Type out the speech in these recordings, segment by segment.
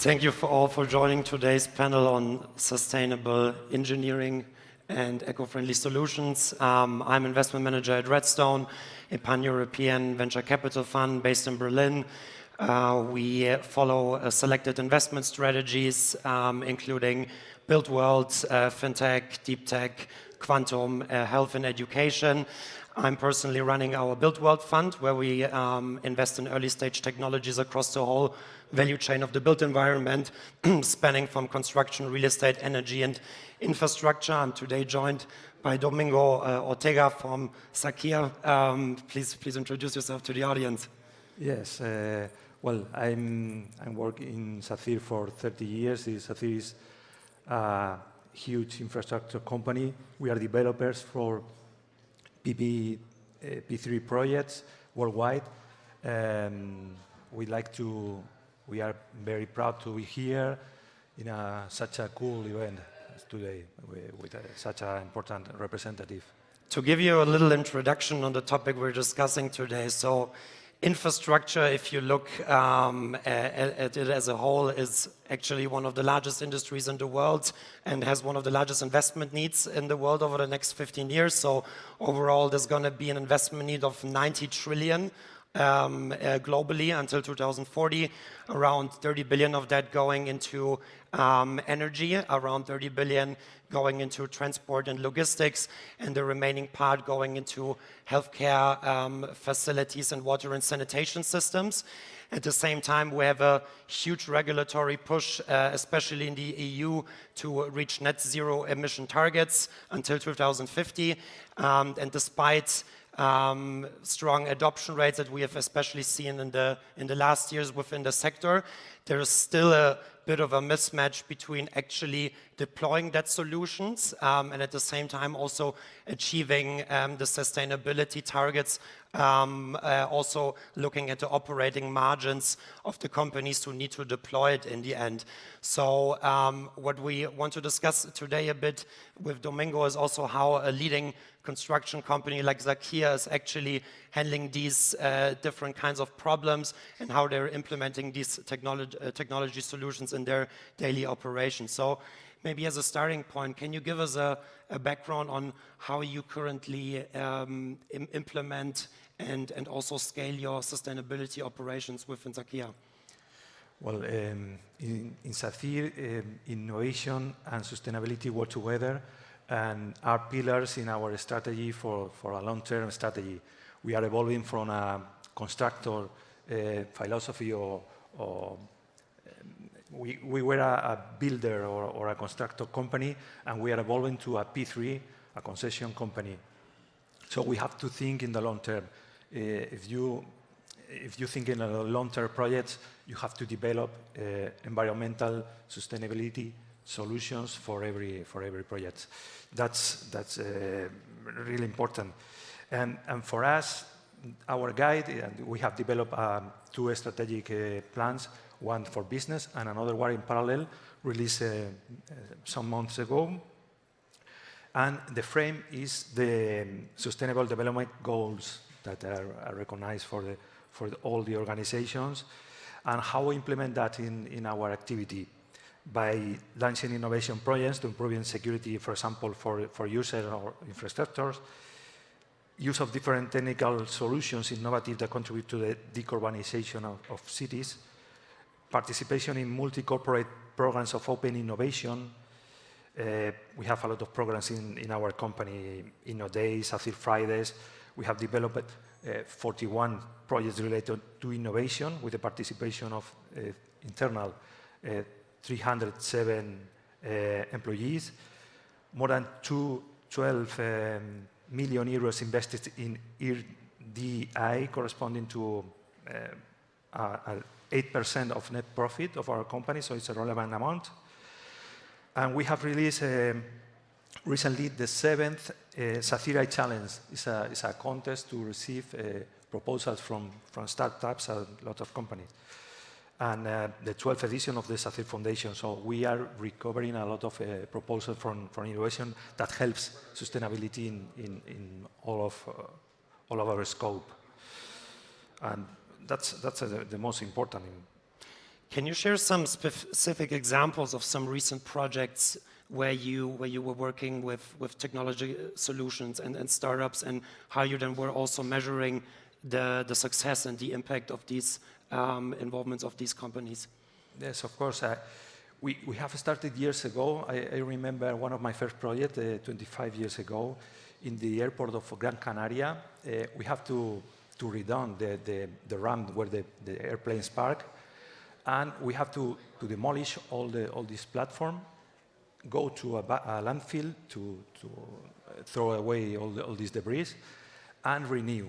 Thank you all for joining today's panel on sustainable engineering and eco-friendly solutions. I'm investment manager at Redstone, a pan-European venture capital fund based in Berlin. We follow selected investment strategies, including built worlds, fintech, deep tech, quantum, health and education. I'm personally running our Built World Fund, where we invest in early stage technologies across the whole value chain of the built environment, spanning from construction, real estate, energy, and infrastructure. I'm today joined by Domingo Ortega from Sacyr. Please introduce yourself to the audience. Yes, well, I'm working in Sacyr for 30 years. Sacyr is a huge infrastructure company. We are developers for P3 projects worldwide. We are very proud to be here in such a cool event as today with such an important representative. To give you a little introduction on the topic we're discussing today, so infrastructure, if you look at it as a whole, is actually one of the largest industries in the world and has one of the largest investment needs in the world over the next 15 years. So overall, there's going to be an investment need of 90 trillion globally until 2040, around 30 billion of that going into energy, around 30 billion going into transport and logistics, and the remaining part going into healthcare facilities and water and sanitation systems. At the same time, we have a huge regulatory push, especially in the EU, to reach net zero emission targets until 2050. And despite strong adoption rates that we have especially seen in the last years within the sector, there is still a bit of a mismatch between actually deploying that solutions and at the same time also achieving the sustainability targets, also looking at the operating margins of the companies who need to deploy it in the end. So what we want to discuss today a bit with Domingo is also how a leading construction company like Sacyr is actually handling these different kinds of problems and how they're implementing these technology solutions in their daily operations. So maybe as a starting point, can you give us a background on how you currently implement and also scale your sustainability operations within Sacyr? Well, in Sacyr, innovation and sustainability work together and are pillars in our strategy for a long-term strategy. We are evolving from a constructor philosophy or we were a builder or a constructor company, and we are evolving to a P3, a concession company. So we have to think in the long term. If you think in a long-term projects, you have to develop environmental sustainability solutions for every project. That's really important. And for us, our guide, and we have developed two strategic plans, one for business and another one in parallel, released some months ago. And the frame is the Sustainable Development Goals that are recognized for all the organizations, and how we implement that in our activity by launching innovation projects to improving security, for example, for users or infrastructures, use of different technical solutions, innovative, that contribute to the decarbonization of cities, participation in multi-corporate programs of open innovation. We have a lot of programs in our company, InnoDays, Sacyr Fridays. We have developed 41 projects related to innovation with the participation of internal 307 employees, more than 12 million euros invested in EDI, corresponding to 8% of net profit of our company, so it's a relevant amount. And we have released recently the 7th Sacyr Challenge. It's a contest to receive proposals from startups and a lot of companies. And the 12th edition of the Sacyr Foundation. So we are recovering a lot of proposals from innovation that helps sustainability in all of our scope. And that's the most important. Can you share some specific examples of some recent projects where you were working with technology solutions and startups, and how you then were also measuring the success and the impact of these involvements of these companies? Yes, of course. We have started years ago. I remember one of my first projects 25 years ago in the airport of Gran Canaria. We have to redone the ramp where the airplanes park, and we have to demolish all this platform, go to a landfill to throw away all this debris, and renew.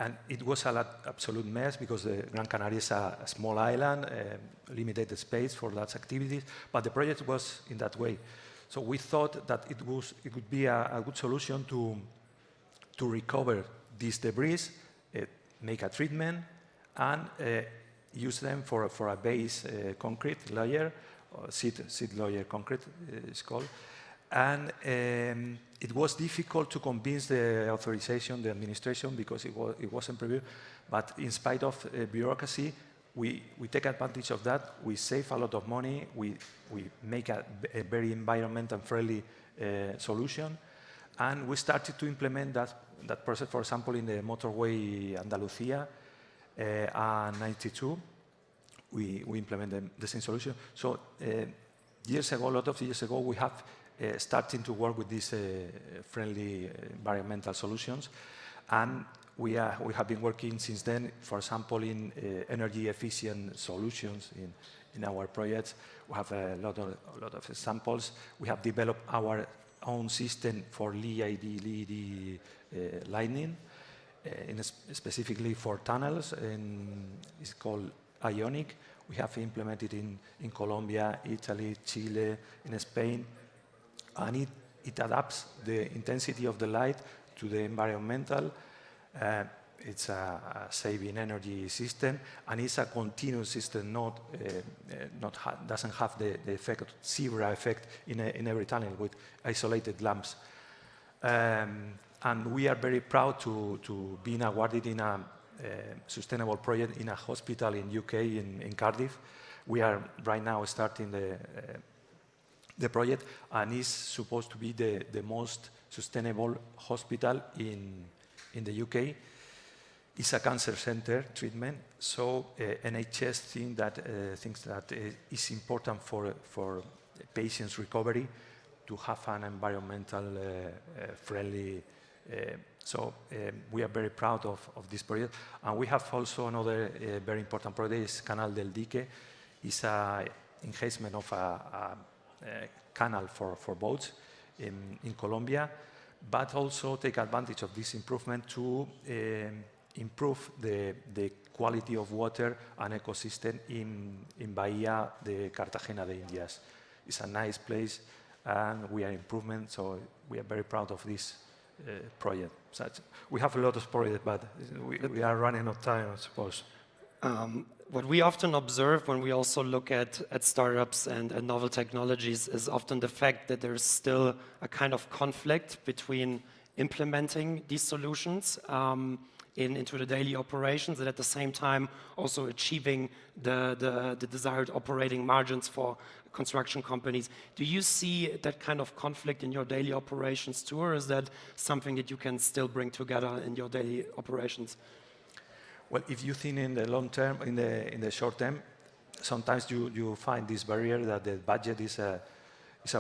And it was an absolute mess because Gran Canaria is a small island, limited space for large activities, but the project was in that way. So we thought that it would be a good solution to recover these debris, make a treatment, and use them for a base concrete layer, or seed layer concrete is called. And it was difficult to convince the authorization, the administration, because it wasn't previewed. But in spite of bureaucracy, we take advantage of that. We save a lot of money. We make a very environmental friendly solution. And we started to implement that process, for example, in the motorway Andalucía, 92. We implemented the same solution. So a lot of years ago, we have starting to work with these friendly environmental solutions, and we have been working since then. For example, in energy efficient solutions in our projects, we have a lot of examples. We have developed our own system for LED lighting, specifically for tunnels, and it's called Ionic. We have implemented in Colombia, Italy, Chile, in Spain. And it adapts the intensity of the light to the environmental. It's a saving energy system, and it's a continuous system, doesn't have the effect, zebra effect in every tunnel with isolated lamps. And we are very proud to being awarded in a sustainable project in a hospital in UK, in Cardiff. We are right now starting the project, and is supposed to be the most sustainable hospital in the UK. It's a cancer center treatment, so NHS thinks that it's important for patients' recovery to have an environmental friendly. So we are very proud of this project, and we have also another very important project. Is Canal del Dique. It's an enhancement of a canal for boats in Colombia, but also take advantage of this improvement to improve the quality of water and ecosystem in Bahia de Cartagena de Indias. It's a nice place, and we are improving, so we are very proud of this project. We have a lot of projects, but we are running out of time, I suppose. What we often observe when we also look at startups and novel technologies is often the fact that there's still a kind of conflict between implementing these solutions into the daily operations, and at the same time also achieving the desired operating margins for construction companies. Do you see that kind of conflict in your daily operations too, or is that something that you can still bring together in your daily operations? Well, if you think in the long term, in the short term, sometimes you find this barrier that the budget is a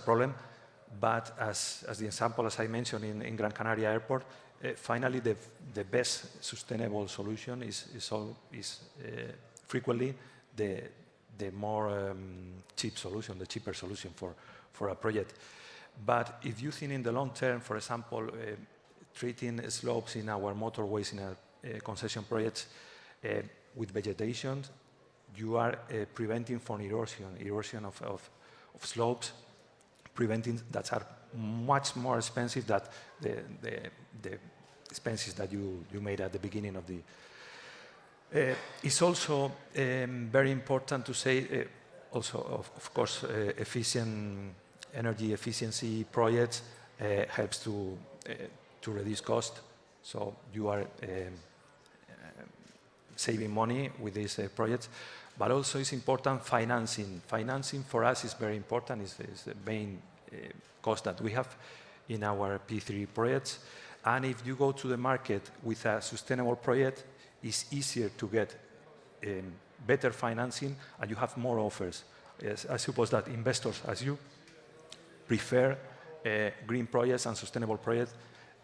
problem. But as the example, as I mentioned in Gran Canaria Airport, finally the best sustainable solution is frequently the more cheap solution, the cheaper solution for a project. But if you think in the long term, for example, treating slopes in our motorways in a concession projects with vegetation, you are preventing from erosion of slopes, preventing that are much more expensive than the expenses that you made at the beginning of the. It's also very important to say, also of course, efficient energy efficiency projects helps to reduce cost. So you are saving money with these projects, but also it's important financing. Financing for us is very important. It's the main cost that we have in our P3 projects. And if you go to the market with a sustainable project, it's easier to get better financing and you have more offers. Yes, I suppose that investors, as you, prefer green projects and sustainable projects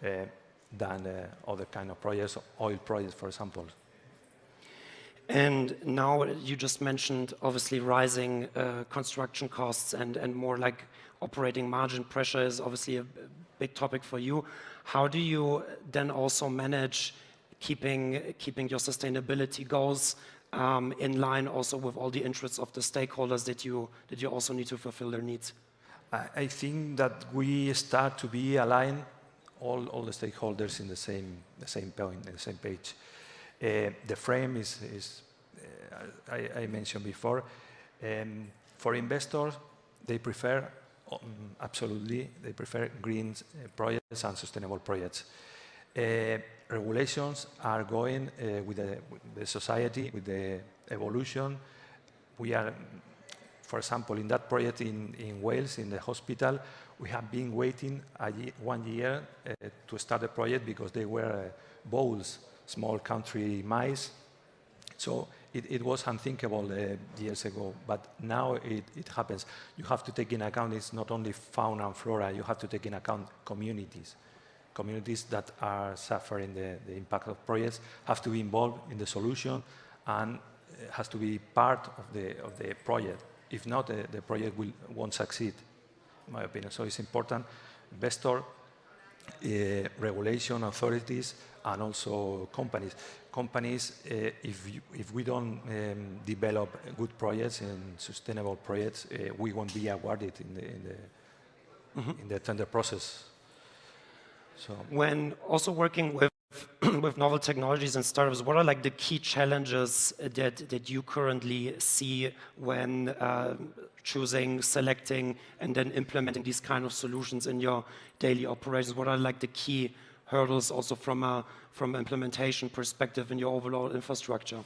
than other kind of projects, oil projects, for example. And now you just mentioned obviously rising construction costs and more like operating margin pressure is obviously a big topic for you. How do you then also manage keeping your sustainability goals in line also with all the interests of the stakeholders that you also need to fulfill their needs? I think that we start to be aligned, all the stakeholders in the same point, in the same page. The frame is I mentioned before. For investors, they prefer, absolutely, they prefer green projects and sustainable projects. Regulations are going with the society, with the evolution. We are, for example, in that project in Wales, in the hospital, we have been waiting 1 year to start the project because they were bowls, small country mice. So it was unthinkable years ago, but now it happens. You have to take in account it's not only fauna and flora, you have to take in account communities. Communities that are suffering the impact of projects have to be involved in the solution and has to be part of the project. If not, the project won't succeed, in my opinion. So it's important, investor, regulation authorities, and also companies. Companies, if we don't develop good projects and sustainable projects, we won't be awarded in the tender process. So when also working with with novel technologies and startups, what are like the key challenges that you currently see when choosing, selecting, and then implementing these kind of solutions in your daily operations? What are like the key hurdles also from an implementation perspective in your overall infrastructure?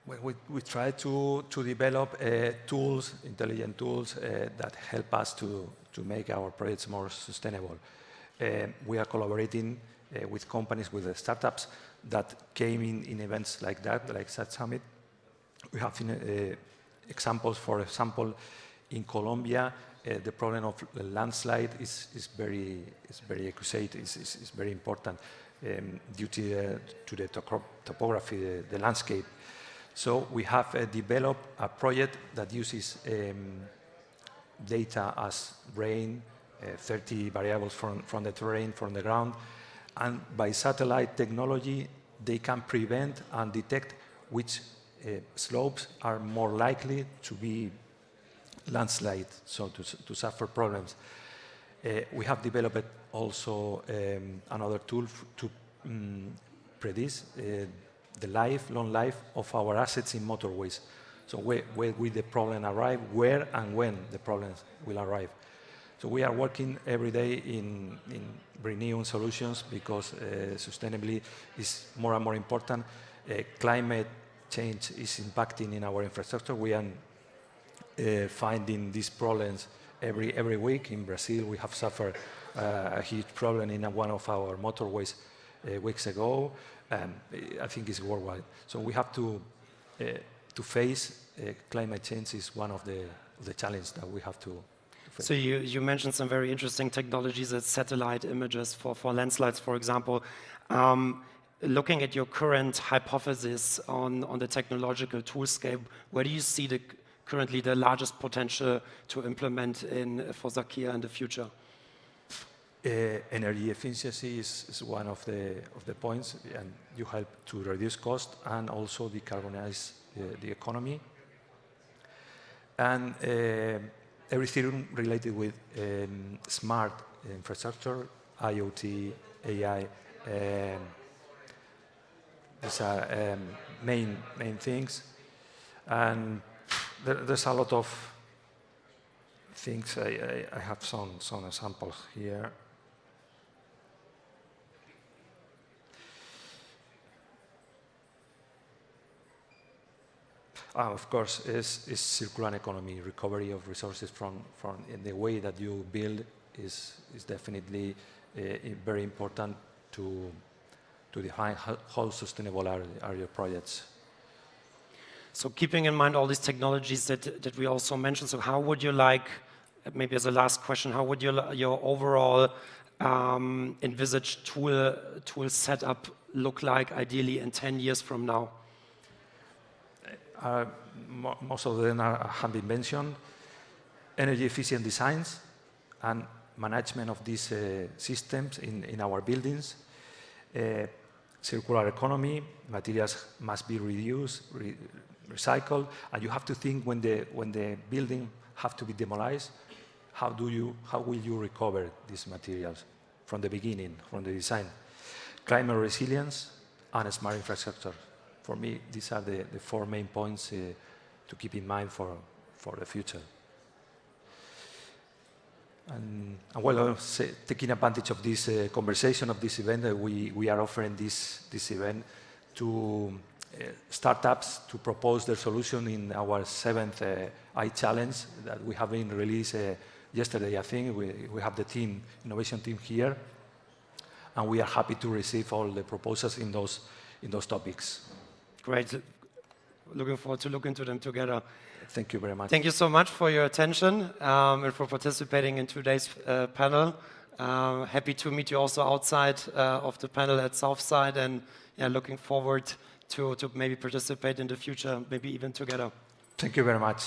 Well, we try to develop tools, intelligent tools that help us to make our projects more sustainable. We are collaborating with companies, with the startups that came in events like that, like Sat Summit. We have examples, for example, in Colombia, the problem of the landslide is very acute, is very important due to the topography, the landscape. So we have developed a project that uses data as rain, 30 variables from the terrain, from the ground, and by satellite technology, they can prevent and detect which slopes are more likely to be landslide, so to suffer problems. We have developed also another tool to predict the long life of our assets in motorways. So where will the problem arrive, where and when the problems will arrive. So we are working every day in renewing solutions because sustainability is more and more important. Climate change is impacting in our infrastructure. We are finding these problems every week. In Brazil, we have suffered a huge problem in one of our motorways weeks ago. I think it's worldwide. So we have to face climate change is one of the challenges that we have to face. So you mentioned some very interesting technologies as satellite images for landslides, for example. Looking at your current hypothesis on the technological toolscape, where do you see currently the largest potential to implement for Sacyr in the future? Energy efficiency is one of the points, and you help to reduce cost and also decarbonize the economy. And everything related with smart infrastructure, IoT, AI, these are main things. And there's a lot of things. I have some examples here. Of course, is circular economy, recovery of resources from in the way that you build is definitely very important to define how sustainable are your projects. So keeping in mind all these technologies that we also mentioned, so how would you like, maybe as a last question, how would your overall envisaged tool setup look like ideally in 10 years from now? Most of them have been mentioned. Energy efficient designs and management of these systems in our buildings. Circular economy, materials must be reused, recycled, and you have to think when the building have to be demolished, how will you recover these materials from the beginning, from the design? Climate resilience and smart infrastructure. For me, these are the 4 main points to keep in mind for the future. And well, taking advantage of this conversation, of this event, we are offering this event to startups to propose their solution in our 7th iChallenge that we have been released yesterday, I think. We have the innovation team here, and we are happy to receive all the proposals in those topics. Great. Looking forward to look into them together. Thank you very much. Thank you so much for your attention and for participating in today's panel. Happy to meet you also outside of the panel at Southside, and looking forward to maybe participate in the future, maybe even together. Thank you very much.